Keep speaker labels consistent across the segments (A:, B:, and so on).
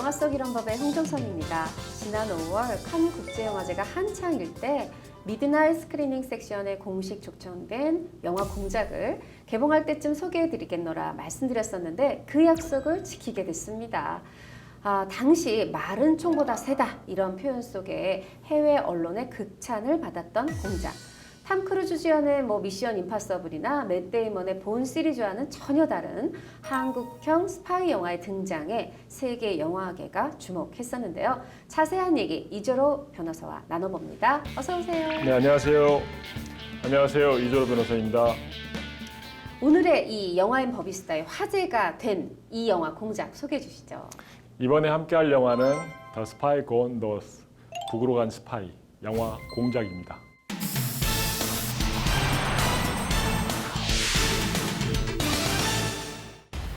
A: 영화 속 이런 법의 홍정선입니다. 지난 5월 칸 국제영화제가 한창일 때 미드나잇 스크리닝 섹션에 공식 초청된 영화 공작을 개봉할 때쯤 소개해드리겠노라 말씀드렸었는데 그 약속을 지키게 됐습니다. 당시 말은 총보다 세다 이런 표현 속에 해외 언론의 극찬을 받았던 공작. 탐 크루즈 주연의 미션 임파서블이나 맷 데이먼의 본 시리즈와는 전혀 다른 한국형 스파이 영화의 등장에 세계 영화계가 주목했었는데요. 자세한 얘기 이조로 변호사와 나눠봅니다. 어서 오세요.
B: 네, 안녕하세요. 안녕하세요. 이조로 변호사입니다.
A: 오늘의 이 영화인 법이스타의 화제가 된 이 영화 공작 소개해 주시죠.
B: 이번에 함께할 영화는 The Spy Gone North, 북으로 간 스파이 영화 공작입니다.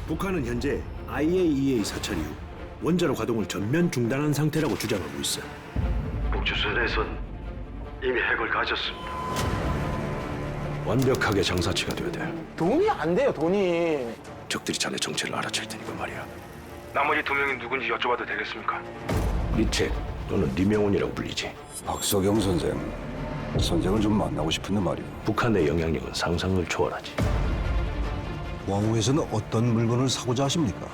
C: 북한은 현재 IAEA 사찰 이후 원자로 가동을 전면 중단한 상태라고 주장하고 있어.
D: 북주선에선 이미 핵을 가졌습니다.
C: 완벽하게 장사치가 되어야 돼.
E: 돈이 안 돼요, 돈이.
C: 적들이 자네 정체를 알아챌 테니까 말이야.
D: 나머지 두 명이 누군지 여쭤봐도 되겠습니까?
C: 리체 또는 리명훈이라고 불리지.
F: 박석영 선생을 좀 만나고 싶은데 말이야.
C: 북한의 영향력은 상상을 초월하지.
F: 왕후에서는 어떤 물건을 사고자 하십니까?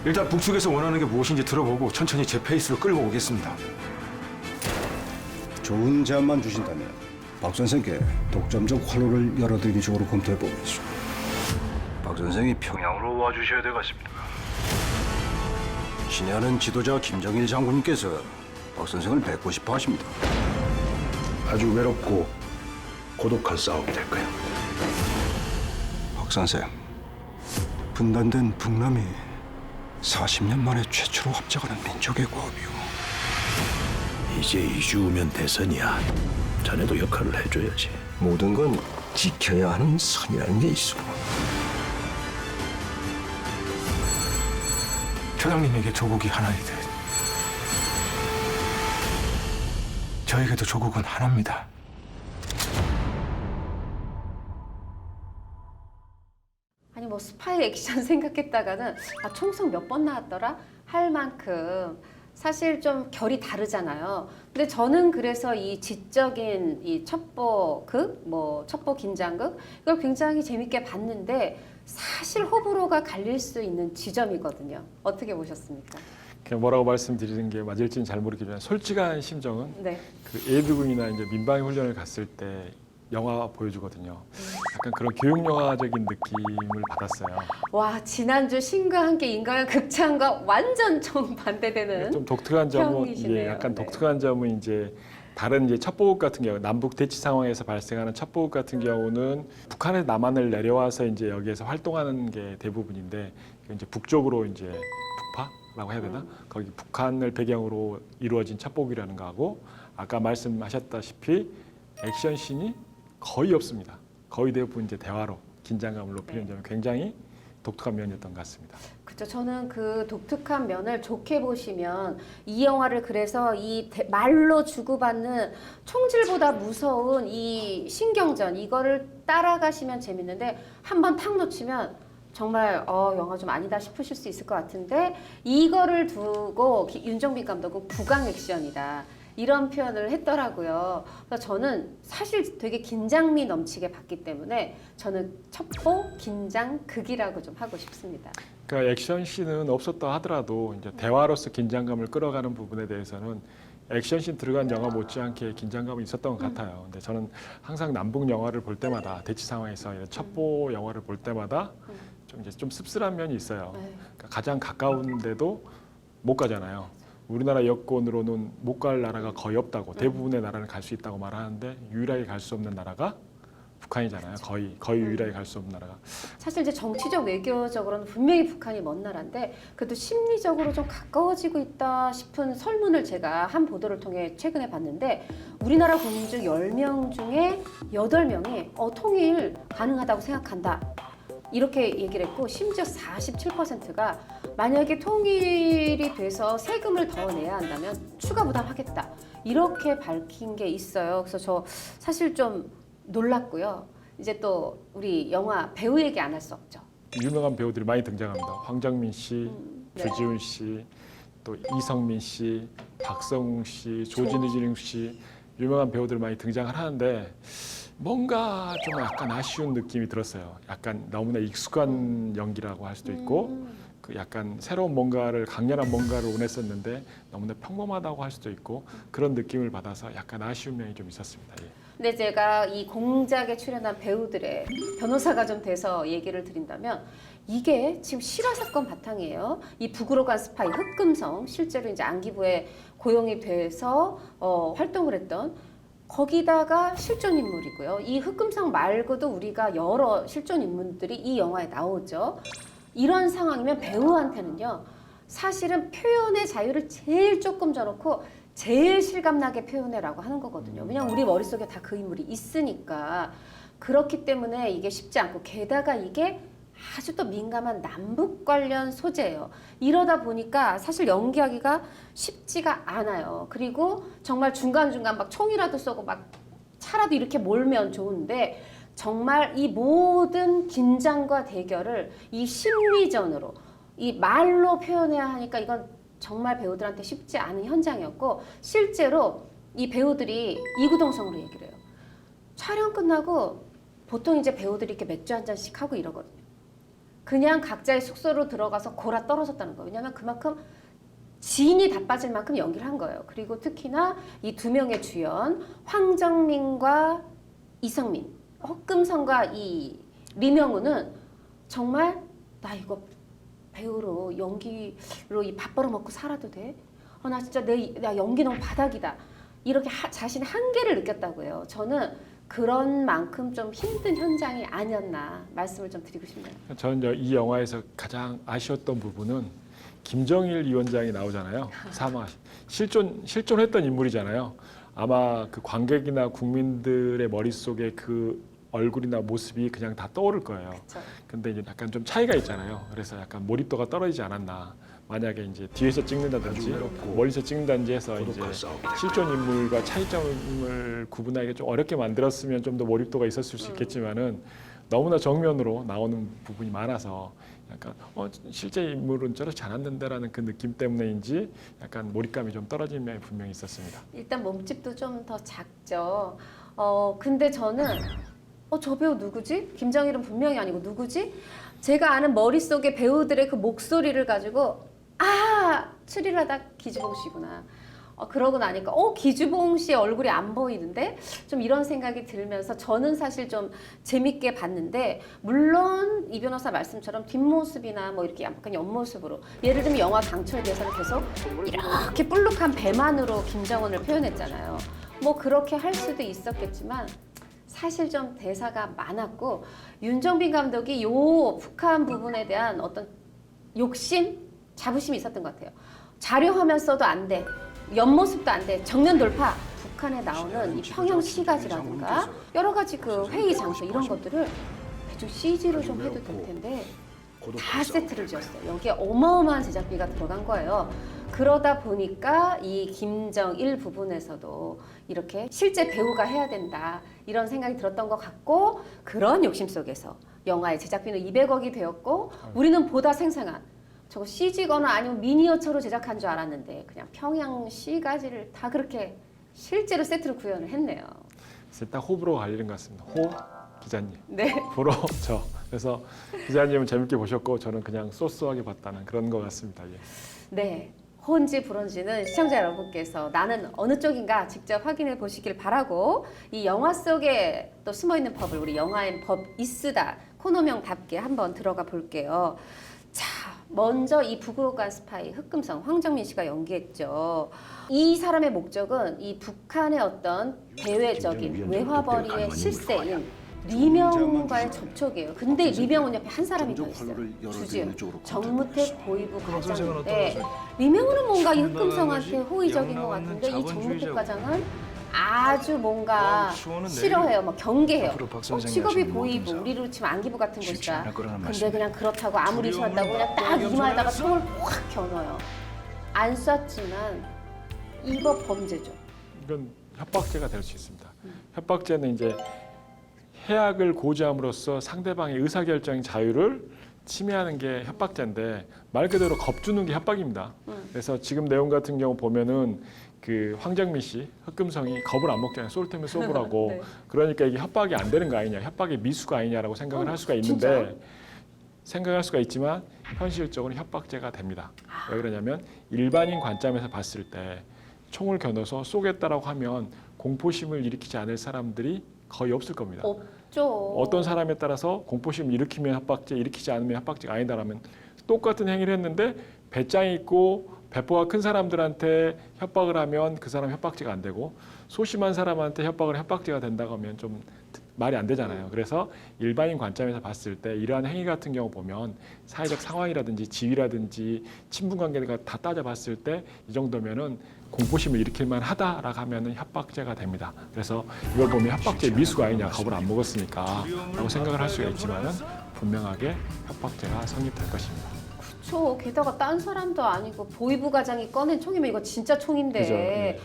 E: 일단 북측에서 원하는 게 무엇인지 들어보고 천천히 제 페이스로 끌고 오겠습니다.
F: 좋은 제안만 주신다면 박 선생께 독점적 활로를 열어드리는 쪽으로 검토해 보겠습니다. 박 선생이 평양으로
D: 와주셔야 되겠습니다.
F: 친애하는 지도자 김정일 장군님께서 박 선생을 뵙고 싶어 하십니다.
C: 아주 외롭고 고독한 싸움이 될 거야.
F: 박 선생, 분단된 북남이 40년 만에 최초로 합작하는 민족의 과업이오.
C: 이제 2주 후면 대선이야. 자네도 역할을 해줘야지.
F: 모든 건 지켜야 하는 선이라는 게 있어.
E: 초장님에게 조국이 하나이듯 저에게도 조국은 하나입니다.
A: 아니 스파이 액션 생각했다가는 총성 몇 번 나왔더라 할 만큼 사실 좀 결이 다르잖아요. 근데 저는 그래서 이 지적인 이 첩보극, 첩보 긴장극 이걸 굉장히 재밌게 봤는데 사실 호불호가 갈릴 수 있는 지점이거든요. 어떻게 보셨습니까?
B: 그냥 뭐라고 말씀드리는 게 맞을지는 잘 모르겠지만 솔직한 심정은
A: 네.
B: 그 예비군이나 이제 민방위 훈련을 갔을 때 영화 보여주거든요. 약간 그런 교육 영화적인 느낌을 받았어요.
A: 와 지난주 신과 함께 인간의 극찬과 완전 정반대되는
B: 좀 독특한 점은
A: 평이시네요.
B: 약간
A: 네.
B: 독특한 점은 이제 다른 이제 첩보국 같은 경우 남북 대치 상황에서 발생하는 첩보국 같은 경우는 북한의 남한을 내려와서 이제 여기에서 활동하는 게 대부분인데 이제 북쪽으로 이제 북파라고 해야 되나? 거기 북한을 배경으로 이루어진 첩보국이라는 거하고 아까 말씀하셨다시피 액션씬이 거의 없습니다. 거의 대부분 이제 대화로 긴장감을 높이는 점이 굉장히 독특한 면이었던 것 같습니다.
A: 그렇죠. 저는 그 독특한 면을 좋게 보시면 이 영화를 그래서 이 말로 주고받는 총질보다 무서운 이 신경전 이거를 따라가시면 재밌는데 한번 탁 놓치면 정말 영화 좀 아니다 싶으실 수 있을 것 같은데 이거를 두고 윤정빈 감독은 국악 액션이다. 이런 표현을 했더라고요. 그래서 저는 사실 되게 긴장미 넘치게 봤기 때문에 저는 첩보 긴장 극이라고 좀 하고 싶습니다.
B: 그러니까 액션씬은 없었다 하더라도 이제 대화로서 긴장감을 끌어가는 부분에 대해서는 액션씬 들어간 영화 못지않게 긴장감이 있었던 것 같아요. 근데 저는 항상 남북 영화를 볼 때마다 대치 상황에서 첩보 영화를 볼 때마다 좀 씁쓸한 면이 있어요. 그러니까 가장 가까운데도 못 가잖아요. 우리나라 여권으로는 못 갈 나라가 거의 없다고 대부분의 나라는 갈 수 있다고 말하는데 유일하게 갈 수 없는 나라가 북한이잖아요. 거의 유일하게 갈 수 없는 나라가.
A: 사실 이제 정치적 외교적으로는 분명히 북한이 먼 나라인데 그래도 심리적으로 좀 가까워지고 있다 싶은 설문을 제가 한 보도를 통해 최근에 봤는데 우리나라 국민중 10명 중에 8명이 통일 가능하다고 생각한다. 이렇게 얘기를 했고 심지어 47%가 만약에 통일이 돼서 세금을 더 내야 한다면 추가 부담하겠다. 이렇게 밝힌 게 있어요. 그래서 저 사실 좀 놀랐고요. 이제 또 우리 영화 배우 얘기 안 할 수 없죠.
B: 유명한 배우들이 많이 등장합니다. 황정민 씨,
A: 네.
B: 주지훈 씨, 또 이성민 씨, 박성웅 씨, 조진우 씨 유명한 배우들 많이 등장을 하는데 뭔가 좀 약간 아쉬운 느낌이 들었어요. 약간 너무나 익숙한 연기라고 할 수도 있고 그 약간 새로운 뭔가를 강렬한 뭔가를 원했었는데 너무나 평범하다고 할 수도 있고 그런 느낌을 받아서 약간 아쉬운 면이 좀 있었습니다. 예.
A: 근데 제가 이 공작에 출연한 배우들의 변호사가 좀 돼서 얘기를 드린다면 이게 지금 실화 사건 바탕이에요. 이 북으로 간 스파이 흑금성 실제로 이제 안기부에 고용이 돼서 활동을 했던 거기다가 실존 인물이고요. 이 흑금성 말고도 우리가 여러 실존 인물들이 이 영화에 나오죠. 이런 상황이면 배우한테는요. 사실은 표현의 자유를 제일 조금 줘놓고 제일 실감나게 표현해라고 하는 거거든요. 왜냐면 우리 머릿속에 다 그 인물이 있으니까. 그렇기 때문에 이게 쉽지 않고 게다가 이게 아주 또 민감한 남북 관련 소재예요. 이러다 보니까 사실 연기하기가 쉽지가 않아요. 그리고 정말 중간중간 막 총이라도 쏘고 막 차라도 이렇게 몰면 좋은데 정말 이 모든 긴장과 대결을 이 심리전으로 이 말로 표현해야 하니까 이건 정말 배우들한테 쉽지 않은 현장이었고 실제로 이 배우들이 이구동성으로 얘기를 해요. 촬영 끝나고 보통 이제 배우들이 이렇게 맥주 한 잔씩 하고 이러거든요. 그냥 각자의 숙소로 들어가서 골아 떨어졌다는 거예요. 왜냐하면 그만큼 진이 다 빠질 만큼 연기를 한 거예요. 그리고 특히나 이 두 명의 주연 황정민과 이성민, 흑금성과 이 리명우는 정말 나 이거 배우로 연기로 이 밥 벌어먹고 살아도 돼? 나 진짜 나 연기 너무 바닥이다. 이렇게 자신의 한계를 느꼈다고 해요. 저는 그런 만큼 좀 힘든 현장이 아니었나 말씀을 좀 드리고 싶네요.
B: 저는 이 영화에서 가장 아쉬웠던 부분은 김정일 위원장이 나오잖아요. 실존했던 인물이잖아요. 아마 그 관객이나 국민들의 머릿속에 그 얼굴이나 모습이 그냥 다 떠오를 거예요.
A: 그쵸.
B: 근데 이제 약간 좀 차이가 있잖아요. 그래서 약간 몰입도가 떨어지지 않았나. 만약에 이제 뒤에서 찍는다든지 멀리서 찍는다든지 해서 이제 실존 인물과 차이점을 구분하기가 좀 어렵게 만들었으면 좀 더 몰입도가 있었을 수 있겠지만은 너무나 정면으로 나오는 부분이 많아서 약간 실제 인물은 저렇지 않았는데라는 그 느낌 때문에인지 약간 몰입감이 좀 떨어진 면이 분명히 있었습니다.
A: 일단 몸집도 좀 더 작죠. 근데 저는 저 배우 누구지? 김정일은 분명히 아니고 누구지? 제가 아는 머릿속에 배우들의 그 목소리를 가지고 추리를 하다 기주봉 씨구나. 그러고 나니까 기주봉 씨의 얼굴이 안 보이는데 좀 이런 생각이 들면서 저는 사실 좀 재밌게 봤는데 물론 이 변호사 말씀처럼 뒷모습이나 뭐 이렇게 약간 옆모습으로 예를 들면 영화 강철에서는 계속 이렇게 볼록한 배만으로 김정은을 표현했잖아요. 뭐 그렇게 할 수도 있었겠지만 사실 좀 대사가 많았고 윤정빈 감독이 요 북한 부분에 대한 어떤 욕심, 자부심이 있었던 것 같아요. 자료화면 써도 안 돼. 옆모습도 안 돼. 정면 돌파. 북한에 나오는 이 평양 시가지라든가 여러 가지 그 회의 장소 이런 것들을 대충 CG로 좀 해도 될 텐데 다 세트를 지었어요. 여기에 어마어마한 제작비가 들어간 거예요. 그러다 보니까 이 김정일 부분에서도 이렇게 실제 배우가 해야 된다 이런 생각이 들었던 것 같고 그런 욕심 속에서 영화의 제작비는 200억이 되었고 우리는 보다 생생한 저거 CG거나 아니면 미니어처로 제작한 줄 알았는데 그냥 평양 시가지를 다 그렇게 실제로 세트로 구현을 했네요.
B: 그래서 딱 호불호가 갈리는 것 같습니다. 호 기자님,
A: 네.
B: 보러 저. 그래서 기자님은 재밌게 보셨고 저는 그냥 소소하게 봤다는 그런 것 같습니다. 예.
A: 네. 호인지 불온지는 시청자 여러분께서 나는 어느 쪽인가 직접 확인해 보시길 바라고 이 영화 속에 또 숨어있는 법을 우리 영화엔 법 있으다 코너명답게 한번 들어가 볼게요. 자, 먼저 이 북으로 간 스파이 흑금성 황정민 씨가 연기했죠. 이 사람의 목적은 이 북한의 어떤 대외적인 외화벌이의 실세인 리명훈과의 접촉이에요. 근데 리명훈 옆에 한 사람이 더 있어요. 주지훈, 정무택 보이부 과장인데 리명훈은 뭔가 이 흑금성한테 호의적인 것 같은데 이 정무택 과장은 아주 뭔가 싫어해요. 막 경계해요. 직업이 보이부, 우리로 치면 안기부 같은 곳이다. 근데 그냥 그렇다고 아무리 심한다고 그냥 딱 이마에다가 총을 확 겨눠요. 안 쐈지만 이거 범죄죠.
B: 이건 협박죄가 될 수 있습니다. 협박죄는 이제 해악을 고지함으로써 상대방의 의사결정 자유를 침해하는 게 협박죄인데 말 그대로 겁주는 게 협박입니다. 그래서 지금 내용 같은 경우 보면은 그 황정민 씨 흑금성이 겁을 안 먹잖아요. 쏠 테면 쏘보라고.
A: 네.
B: 그러니까 이게 협박이 안 되는 거 아니냐, 협박의 미수가 아니냐라고 생각을 할 수가 있는데
A: 진짜요?
B: 생각할 수가 있지만 현실적으로 협박죄가 됩니다. 왜 그러냐면 일반인 관점에서 봤을 때 총을 겨눠서 쏘겠다라고 하면 공포심을 일으키지 않을 사람들이 거의 없을 겁니다.
A: 없죠.
B: 어떤 사람에 따라서 공포심을 일으키면 협박죄, 일으키지 않으면 협박죄가 아니다라면 똑같은 행위를 했는데 배짱이 있고 배포가 큰 사람들한테 협박을 하면 그 사람 협박죄가 안 되고 소심한 사람한테 협박을 협박죄가 된다고 하면 좀 말이 안 되잖아요. 그래서 일반인 관점에서 봤을 때 이러한 행위 같은 경우 보면 사회적 상황이라든지 지위라든지 친분관계가 다 따져봤을 때 이 정도면은 공포심을 일으킬 만하다라고 하면은 협박죄가 됩니다. 그래서 이걸 보면 협박죄 미수가 아니냐, 겁을 안 먹었으니까라고 생각을 할 수가 있지만은 분명하게 협박죄가 성립될 것입니다.
A: 그렇죠. 게다가 딴 사람도 아니고 보이부 과장이 꺼낸 총이면 이거 진짜 총인데
B: 그죠, 예.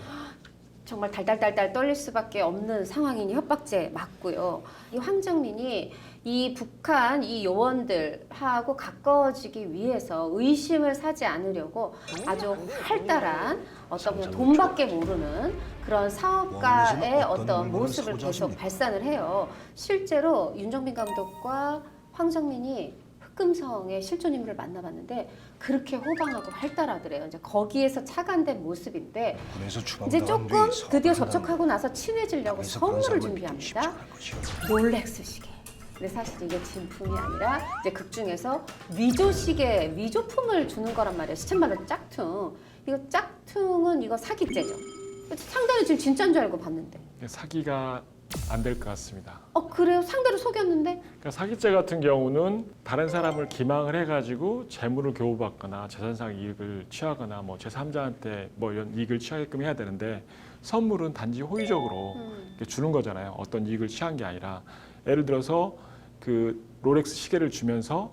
A: 정말 달달달달 떨릴 수밖에 없는 상황이니 협박죄 맞고요. 이 황정민이 이 북한 이 요원들하고 가까워지기 위해서 의심을 사지 않으려고 아주 활달한 어떤 그냥 돈밖에 모르는 그런 사업가의 어떤 모습을 계속 발산을 해요. 실제로 윤정빈 감독과 황정민이 흑금성의 실존 인물을 만나봤는데 그렇게 호방하고 활달하더래요. 이제 거기에서 착안된 모습인데 이제 조금 드디어 접촉하고 나서 친해지려고 선물을 준비합니다. 롤렉스 시계. 근데 사실 이게 진품이 아니라 이제 극 중에서 위조 시계, 위조품을 주는 거란 말이에요. 시쳇말로 짝퉁. 이거 짝퉁은 이거 사기죄죠. 상대는 지금 진짜인 줄 알고 봤는데.
B: 사기가 안 될 것 같습니다.
A: 그래요? 상대를 속였는데?
B: 그러니까 사기죄 같은 경우는 다른 사람을 기망을 해가지고 재물을 교부받거나 재산상 이익을 취하거나 뭐 제3자한테 뭐 이런 이익을 취하게끔 해야 되는데 선물은 단지 호의적으로 이렇게 주는 거잖아요. 어떤 이익을 취한 게 아니라 예를 들어서 그 롤렉스 시계를 주면서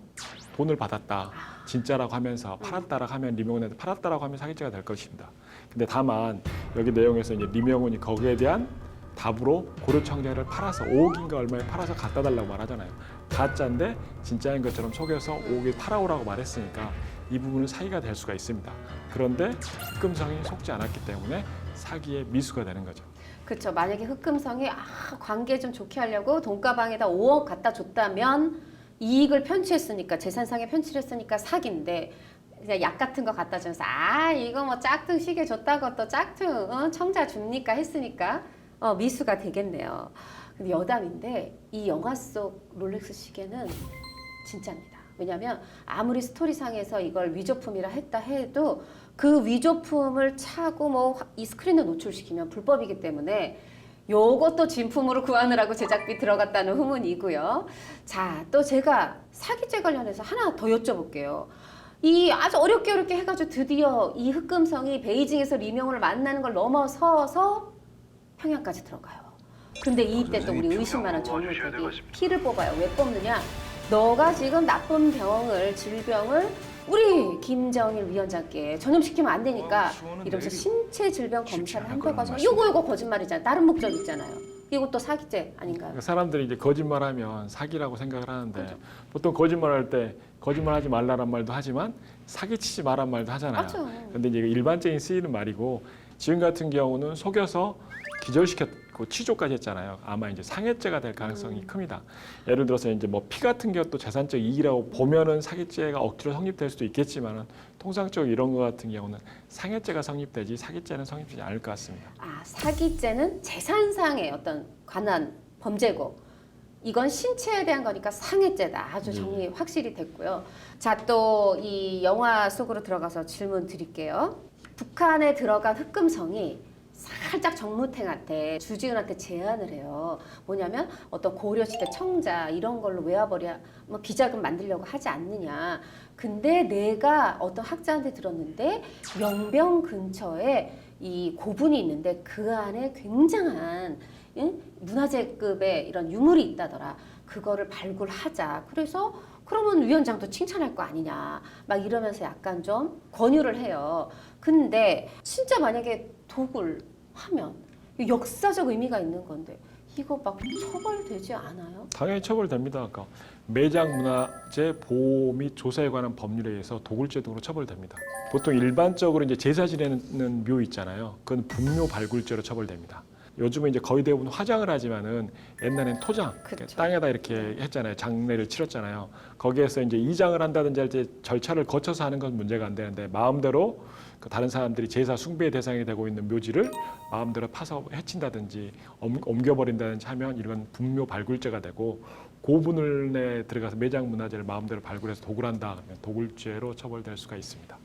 B: 돈을 받았다. 진짜라고 하면서 팔았다라고 하면 리명훈한테 팔았다라고 하면 사기죄가 될 것입니다. 근데 다만 여기 내용에서 이제 리명훈이 거기에 대한 답으로 고려청자를 팔아서 5억인가 얼마에 팔아서 갖다 달라고 말하잖아요. 가짜인데 진짜인 것처럼 속여서 5억에 팔아오라고 말했으니까 이 부분은 사기가 될 수가 있습니다. 그런데 흑금성이 속지 않았기 때문에 사기의 미수가 되는 거죠.
A: 그렇죠. 만약에 흑금성이 관계 좀 좋게 하려고 돈가방에다 5억 갖다 줬다면 이익을 편취했으니까 재산상에 편취를 했으니까 사기인데 그냥 약 같은 거 갖다 주면서 이거 뭐 짝퉁 시계 줬다고 또 짝퉁 청자 줍니까 했으니까 미수가 되겠네요. 근데 여담인데 이 영화 속 롤렉스 시계는 진짜입니다. 왜냐하면 아무리 스토리상에서 이걸 위조품이라 했다 해도 그 위조품을 차고 뭐 이 스크린에 노출시키면 불법이기 때문에 요것도 진품으로 구하느라고 제작비 들어갔다는 후문이고요. 자, 또 제가 사기죄 관련해서 하나 더 여쭤볼게요. 이 아주 어렵게 해가지고 드디어 이 흑금성이 베이징에서 리명훈을 만나는 걸 넘어서서 평양까지 들어가요. 근데 이때 또 우리 의심많은 젊은이들이 피를 뽑아요. 왜 뽑느냐? 너가 지금 나쁜 질병을 우리 김정일 위원장께 전염시키면 안 되니까 이러면서 신체 질병 검사를 한다고 하지만 요거 거짓말이잖아요. 다른 목적 있잖아요. 이것도 사기죄 아닌가요?
B: 그러니까 사람들이 이제 거짓말하면 사기라고 생각을 하는데
A: 그렇죠.
B: 보통 거짓말할 때 거짓말하지 말라란 말도 하지만 사기치지 마란 말도 하잖아요.
A: 맞죠.
B: 그런데 이제 일반적인 쓰이는 말이고 지금 같은 경우는 속여서 기절시켰고 치조까지 했잖아요. 아마 이제 상해죄가 될 가능성이 큽니다. 예를 들어서 이제 뭐 피 같은 것도 재산적 이익이라고 보면은 사기죄가 억지로 성립될 수도 있겠지만은 통상적으로 이런 것 같은 경우는 상해죄가 성립되지 사기죄는 성립되지 않을 것 같습니다.
A: 사기죄는 재산상의 어떤 관한 범죄고 이건 신체에 대한 거니까 상해죄다. 아주 정리 확실히 됐고요. 자, 또 이 영화 속으로 들어가서 질문 드릴게요. 북한에 들어간 흑금성이 살짝 정무탱한테 주지훈한테 제안을 해요. 뭐냐면 어떤 고려시대 청자 이런 걸로 외화벌이 뭐 비자금 만들려고 하지 않느냐. 근데 내가 어떤 학자한테 들었는데 영병 근처에 이 고분이 있는데 그 안에 굉장한 문화재급의 이런 유물이 있다더라. 그거를 발굴하자. 그래서 그러면 위원장도 칭찬할 거 아니냐. 막 이러면서 약간 좀 권유를 해요. 근데 진짜 만약에 독을 하면 역사적 의미가 있는 건데 이거 막 처벌되지 않아요?
B: 당연히 처벌됩니다. 그러니까 매장 문화재 보호 및 조사에 관한 법률에 의해서 도굴죄 등으로 처벌됩니다. 보통 일반적으로 이제 제사 지내는 묘 있잖아요. 그건 분묘 발굴죄로 처벌됩니다. 요즘은 이제 거의 대부분 화장을 하지만은 옛날엔 토장,
A: 그쵸.
B: 땅에다 이렇게 했잖아요. 장례를 치렀잖아요. 거기에서 이제 이장을 한다든지 할 때 절차를 거쳐서 하는 건 문제가 안 되는데 마음대로 그 다른 사람들이 제사 숭배의 대상이 되고 있는 묘지를 마음대로 파서 해친다든지 옮겨버린다든지 하면 이건 분묘 발굴죄가 되고 고분을에 들어가서 매장 문화재를 마음대로 발굴해서 도굴한다 그러면 도굴죄로 처벌될 수가 있습니다.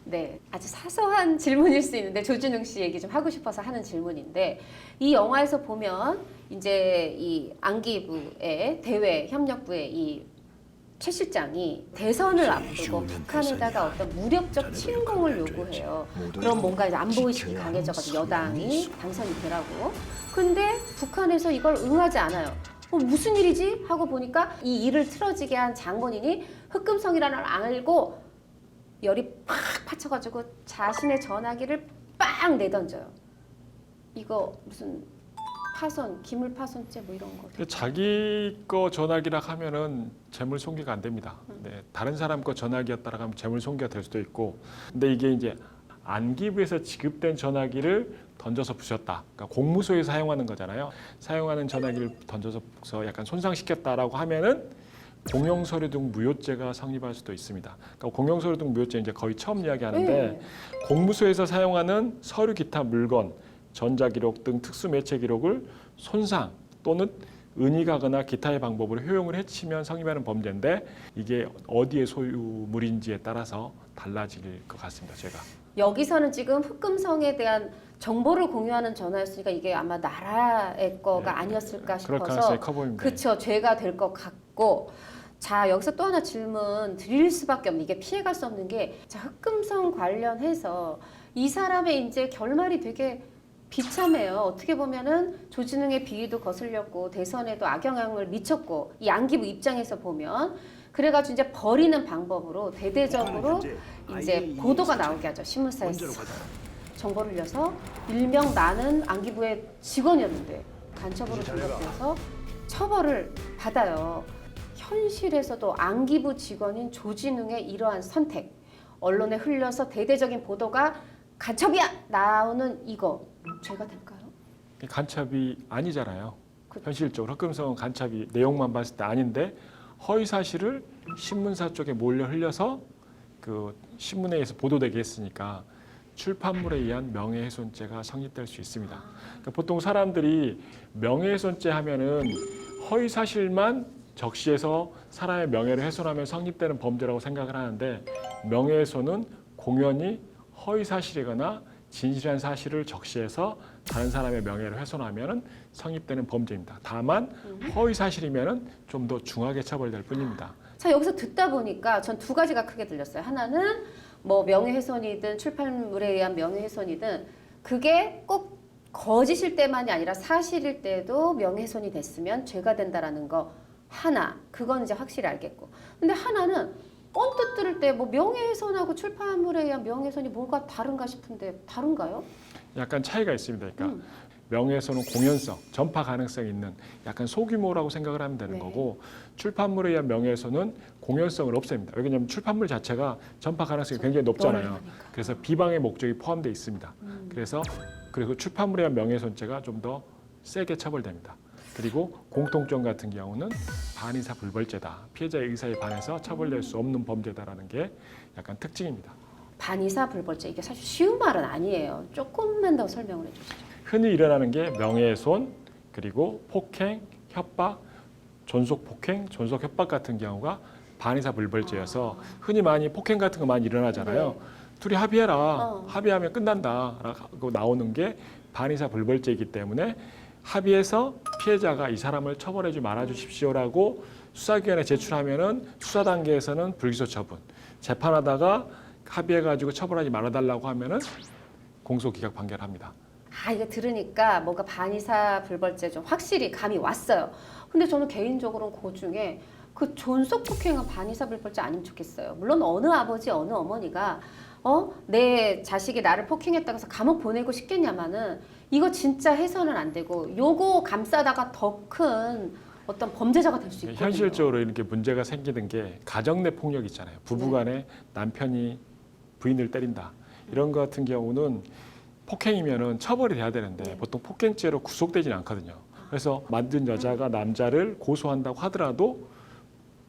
A: 네, 아주 사소한 질문일 수 있는데 조준웅 씨 얘기 좀 하고 싶어서 하는 질문인데 이 영화에서 보면 이제 이 안기부의 대외 협력부의 이 최 실장이 대선을 앞두고 북한에다가 어떤 무력적 침공을 요구해요. 그럼 뭔가 이제 안보 의식이 강해져가지고 여당이 당선이 되라고. 근데 북한에서 이걸 응하지 않아요. 무슨 일이지? 하고 보니까 이 일을 틀어지게 한 장본인이 흑금성이라는 걸 알고 열이 팍 받쳐가지고 자신의 전화기를 빵 내던져요. 이거 무슨 파손, 기물 파손죄 뭐 이런 거.
B: 근데 자기 거 전화기라 하면은 재물 손괴가 안 됩니다. 네, 다른 사람 거 전화기였다라 하면 재물 손괴가 될 수도 있고. 근데 이게 이제 안기부에서 지급된 전화기를 던져서 부셨다. 그러니까 공무소에서 사용하는 거잖아요. 사용하는 전화기를 던져서 약간 손상시켰다라고 하면은 공용서류 등 무효죄가 성립할 수도 있습니다. 그러니까 공용서류 등 무효죄 이제 거의 처음 이야기하는데 공무소에서 사용하는 서류 기타 물건, 전자기록 등 특수매체 기록을 손상 또는 은닉하거나 기타의 방법으로 효용을 해치면 성립하는 범죄인데 이게 어디의 소유물인지에 따라서 달라질 것 같습니다. 제가
A: 여기서는 지금 흑금성에 대한 정보를 공유하는 전화였으니까 이게 아마 나라의 거가 아니었을까
B: 그럴
A: 싶어서
B: 가능성이 커 보입니다.
A: 그쵸, 죄가 될 것 같고. 자, 여기서 또 하나 질문 드릴 수밖에 없는 이게 피해갈 수 없는 게 자, 흑금성 관련해서 이 사람의 이제 결말이 되게 비참해요. 어떻게 보면은 조진웅의 비위도 거슬렸고 대선에도 악영향을 미쳤고 이 안기부 입장에서 보면 그래가지고 이제 버리는 방법으로 대대적으로 이제 보도가 나오게 하죠. 신문사에서 정보를 흘려서 일명 나는 안기부의 직원이었는데 간첩으로 등록돼서 처벌을 받아요. 현실에서도 안기부 직원인 조진웅의 이러한 선택, 언론에 흘려서 대대적인 보도가 간첩이야 나오는 이거 죄가 될까요?
B: 간첩이 아니잖아요.
A: 그렇죠.
B: 현실적으로 흑금성은 간첩이 내용만 봤을 때 아닌데 허위 사실을 신문사 쪽에 몰려 흘려서 그 신문에 의해서 보도되게 했으니까 출판물에 의한 명예훼손죄가 성립될 수 있습니다. 그러니까 보통 사람들이 명예훼손죄 하면은 허위 사실만 적시해서 사람의 명예를 훼손하면 성립되는 범죄라고 생각을 하는데 명예훼손은 공연히 허위 사실이거나 진실한 사실을 적시해서 다른 사람의 명예를 훼손하면 성립되는 범죄입니다. 다만 허위 사실이면 좀 더 중하게 처벌될 뿐입니다.
A: 자, 여기서 듣다 보니까 전 두 가지가 크게 들렸어요. 하나는 뭐 명예훼손이든 출판물에 의한 명예훼손이든 그게 꼭 거짓일 때만이 아니라 사실일 때도 명예훼손이 됐으면 죄가 된다라는 거 하나. 그건 이제 확실히 알겠고. 근데 하나는 언뜻 들을 때 뭐 명예훼손하고 출판물에 의한 명예훼손이 뭐가 다른가 싶은데 다른가요?
B: 약간 차이가 있습니다. 그러니까 명예훼손은 공연성, 전파 가능성이 있는 약간 소규모라고 생각을 하면 되는
A: 네.
B: 거고 출판물에 의한 명예훼손은 공연성을 없앱니다. 왜냐하면 출판물 자체가 전파 가능성이 굉장히 높잖아요.
A: 널널하니까.
B: 그래서 비방의 목적이 포함되어 있습니다. 그래서 그리고 출판물에 의한 명예훼손죄가 좀 더 세게 처벌됩니다. 그리고 공통점 같은 경우는 반의사 불벌죄다. 피해자의 의사에 반해서 처벌될 수 없는 범죄다라는 게 약간 특징입니다.
A: 반의사 불벌죄 이게 사실 쉬운 말은 아니에요. 조금만 더 설명을 해주시죠.
B: 흔히 일어나는 게 명예훼손, 그리고 폭행, 협박, 존속 폭행, 존속 협박 같은 경우가 반의사 불벌죄여서 흔히 많이 폭행 같은 거 많이 일어나잖아요.
A: 네.
B: 둘이 합의해라. 합의하면 끝난다라고 나오는 게 반의사 불벌죄이기 때문에 합의해서 피해자가 이 사람을 처벌하지 말아주십시오라고 수사기관에 제출하면은 수사 단계에서는 불기소 처분, 재판하다가 합의해가지고 처벌하지 말아달라고 하면은 공소기각 판결합니다.
A: 아, 이거 들으니까 뭔가 반의사 불벌죄 좀 확실히 감이 왔어요. 근데 저는 개인적으로는 그 중에 그 존속 폭행은 반의사 불벌죄 아니면 좋겠어요. 물론 어느 아버지, 어느 어머니가 내 자식이 나를 폭행했다고 해서 감옥 보내고 싶겠냐마는 이거 진짜 해서는 안 되고 요거 감싸다가 더 큰 어떤 범죄자가 될 수 있거든요.
B: 현실적으로 이렇게 문제가 생기는 게 가정 내 폭력 있잖아요. 부부간에 남편이 부인을 때린다. 이런 거 같은 경우는 폭행이면은 처벌이 돼야 되는데
A: 네.
B: 보통 폭행죄로 구속되지는 않거든요. 그래서 만든 여자가 남자를 고소한다고 하더라도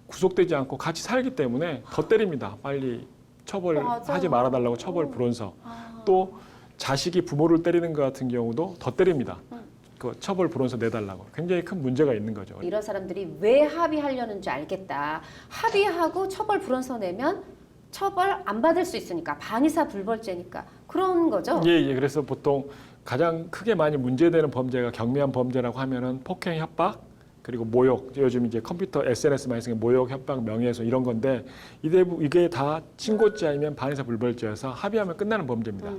B: 구속되지 않고 같이 살기 때문에 더 때립니다. 빨리 처벌하지
A: 맞아요.
B: 말아달라고 처벌 불원서.
A: 아.
B: 또 자식이 부모를 때리는 것 같은 경우도 더 때립니다. 그 처벌 불원서 내달라고. 굉장히 큰 문제가 있는 거죠.
A: 이런 사람들이 왜 합의하려는 줄 알겠다. 합의하고 처벌 불원서 내면 처벌 안 받을 수 있으니까 반의사 불벌죄니까 그런 거죠.
B: 예. 그래서 보통 가장 크게 많이 문제되는 범죄가 경미한 범죄라고 하면은 폭행, 협박, 그리고 모욕. 요즘 이제 컴퓨터 SNS 많이 쓰는 모욕, 협박, 명예훼손 이런 건데 이게 다 친고죄 아니면 반의사 불벌죄여서 합의하면 끝나는 범죄입니다.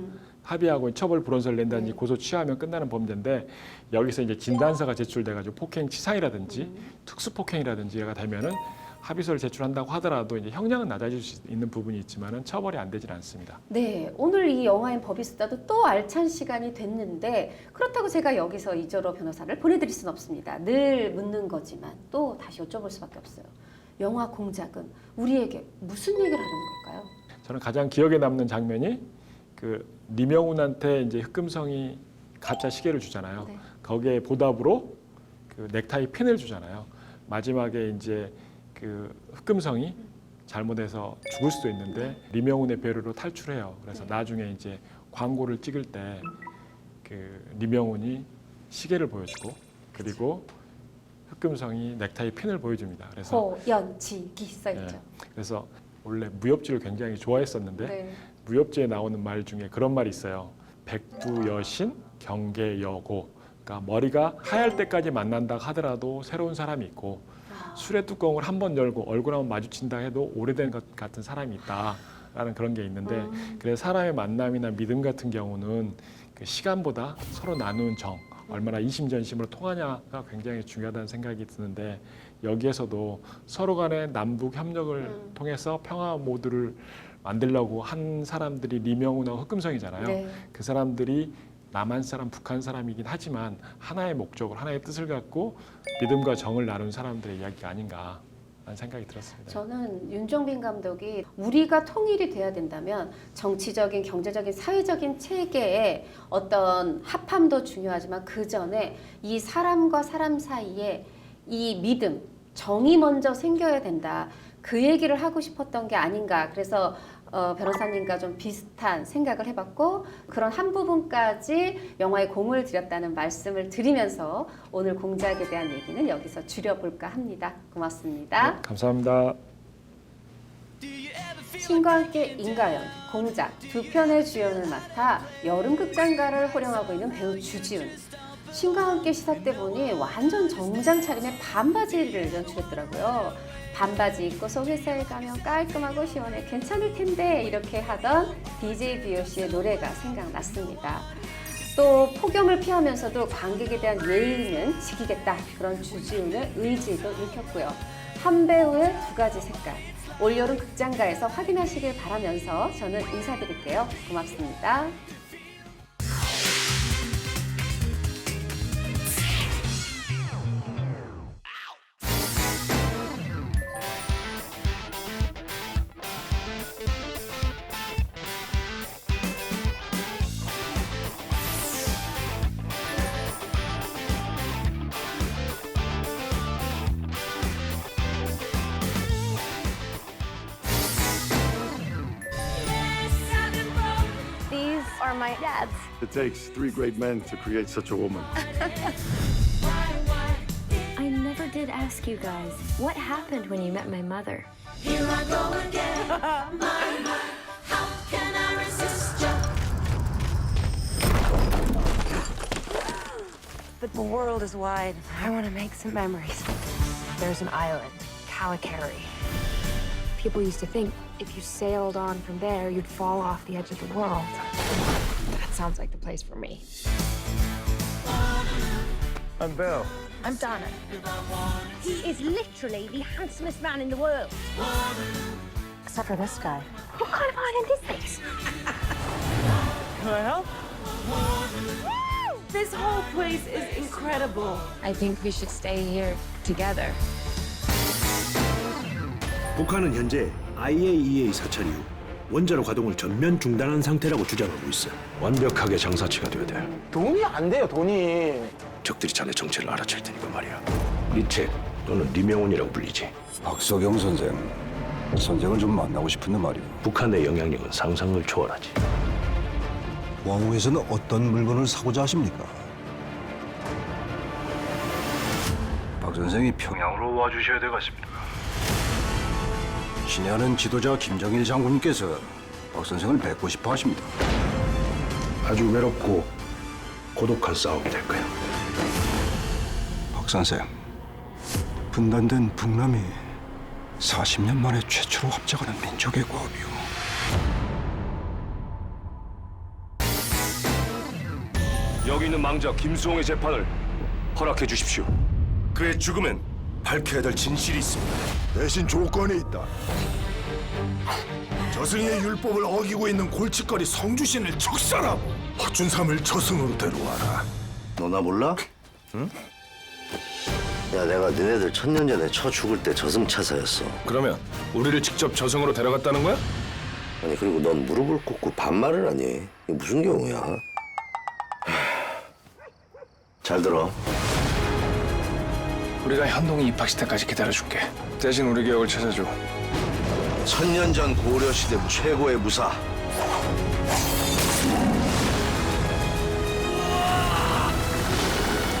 B: 합의하고 처벌 불원서를 낸다든지 고소 취하하면 끝나는 범죄인데 여기서 이제 진단서가 제출돼가지고 폭행 치상이라든지 특수 폭행이라든지가 되면은 합의서를 제출한다고 하더라도 이제 형량은 낮아질 수 있는 부분이 있지만은 처벌이 안 되질 않습니다.
A: 네, 오늘 이 영화인 법이 쓰다도 또 알찬 시간이 됐는데 그렇다고 제가 여기서 이저로 변호사를 보내드릴 수는 없습니다. 늘 묻는 거지만 또 다시 여쭤볼 수밖에 없어요. 영화 공작은 우리에게 무슨 얘기를 하는 걸까요?
B: 저는 가장 기억에 남는 장면이 그 리명훈한테 이제 흑금성이 가짜 시계를 주잖아요.
A: 네.
B: 거기에 보답으로 그 넥타이 핀을 주잖아요. 마지막에 이제 그 흑금성이 잘못해서 죽을 수도 있는데 리명훈의 배려로 탈출해요. 그래서
A: 네.
B: 나중에 이제 광고를 찍을 때 그 리명훈이 시계를 보여주고 그리고 흑금성이 넥타이 핀을 보여줍니다. 그래서
A: 호연치기 써있죠.
B: 그래서 원래 무협지를 굉장히 좋아했었는데
A: 네.
B: 무협지에 나오는 말 중에 그런 말이 있어요. 백두여신 경계여고. 그러니까 머리가 하얄 때까지 만난다 하더라도 새로운 사람이 있고 술의 뚜껑을 한 번 열고 얼굴 한번 마주친다 해도 오래된 것 같은 사람이 있다라는 그런 게 있는데 그래서 사람의 만남이나 믿음 같은 경우는 그 시간보다 서로 나누는 정 얼마나 이심전심으로 통하냐가 굉장히 중요하다는 생각이 드는데 여기에서도 서로 간의 남북 협력을 통해서 평화 모드를 만들려고 한 사람들이 리명훈하고 흑금성이잖아요.
A: 네.
B: 그 사람들이 남한 사람, 북한 사람이긴 하지만 하나의 목적을, 하나의 뜻을 갖고 믿음과 정을 나눈 사람들의 이야기가 아닌가 하는 생각이 들었습니다.
A: 저는 윤종빈 감독이 우리가 통일이 돼야 된다면 정치적인, 경제적인, 사회적인 체계의 어떤 합함도 중요하지만 그 전에 이 사람과 사람 사이에 이 믿음, 정이 먼저 생겨야 된다. 그 얘기를 하고 싶었던 게 아닌가. 그래서 변호사님과 좀 비슷한 생각을 해봤고 그런 한 부분까지 영화에 공을 들였다는 말씀을 드리면서 오늘 공작에 대한 얘기는 여기서 줄여볼까 합니다. 고맙습니다.
B: 네, 감사합니다.
A: 신과 함께 인가연, 공작 두 편의 주연을 맡아 여름극장가를 활용하고 있는 배우 주지훈. 신과 함께 시사 때 보니 완전 정장 차림의 반바지를 연출했더라고요. 반바지 입고서 회사에 가면 깔끔하고 시원해 괜찮을 텐데 이렇게 하던 DJ BOC의 노래가 생각났습니다. 또 폭염을 피하면서도 관객에 대한 예의는 지키겠다 그런 주지훈의 의지도 읽혔고요. 한 배우의 두 가지 색깔 올여름 극장가에서 확인하시길 바라면서 저는 인사드릴게요. 고맙습니다.
G: These are my dad's.
D: It takes three great men to create such a woman.
G: I never did ask you guys, what happened when you met my mother? But the world is wide. I want to make some memories. There's an island, Kalikari. People used to think if you sailed on from there, you'd fall off the edge of the world. That sounds like the place for me.
E: I'm Bill.
G: I'm Donna. He is literally the handsomest man in the world. Except for this guy. What kind of island is this?
E: Can I help?
G: Woo!
H: This whole place is incredible.
G: I think we should stay here together.
C: 북한은 현재 IAEA 사찰 이후 원자로 가동을 전면 중단한 상태라고 주장하고 있어. 완벽하게 장사치가 돼야 돼.
I: 돈이 안 돼요, 돈이.
C: 적들이 자네 정체를 알아챌 테니까 말이야. 리책 또는 리명훈이라고 불리지.
F: 박석영 선생, 선생을 좀 만나고 싶은데 말이오.
C: 북한의 영향력은 상상을 초월하지.
F: 왕후에서는 어떤 물건을 사고자 하십니까? 박 선생이 평양으로 와주셔야 되겠습니다. 친애하는 지도자 김정일 장군께서 박 선생을 뵙고 싶어 하십니다.
C: 아주 외롭고 고독한 싸움이 될 거야.
F: 박 선생, 분단된 북남이 40년 만에 최초로 합작하는 민족의 과업이오.
E: 여기 있는 망자 김수홍의 재판을 허락해 주십시오.
D: 그의 죽음엔 밝혀야 될 진실이 있습니다. 대신 조건이 있다. 저승의 율법을 어기고 있는 골칫거리 성주신을 척살하고 박준삼을 저승으로 데려와라.
J: 너 나 몰라? 응? 야, 내가 너네들 천년 전에 쳐 죽을 때 저승차사였어.
E: 그러면 우리를 직접 저승으로 데려갔다는 거야?
J: 아니, 그리고 넌 무릎을 꿇고 반말을 하니? 이게 무슨 경우야? 잘 들어.
E: 우리가 현동이 입학시 때까지 기다려줄게. 대신 우리 기억을 찾아줘.
J: 천년 전 고려시대 최고의 무사.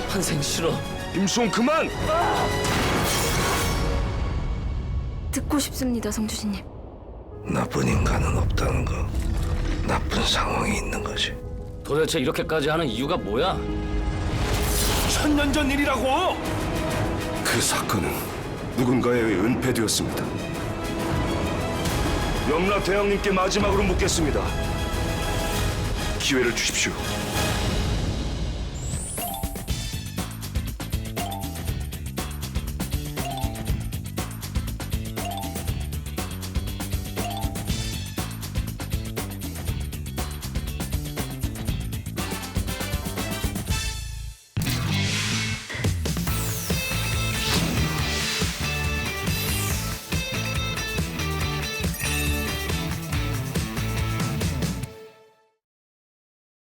I: 환생 싫어.
E: 김수홍 그만!
G: 듣고 싶습니다, 성주신님.
J: 나쁜 인간은 없다는 거. 나쁜 상황이 있는 거지.
I: 도대체 이렇게까지 하는 이유가 뭐야?
E: 천년 전 일이라고!
D: 그 사건은 누군가에 의해 은폐되었습니다.
E: 염라 대왕님께 마지막으로 묻겠습니다. 기회를 주십시오.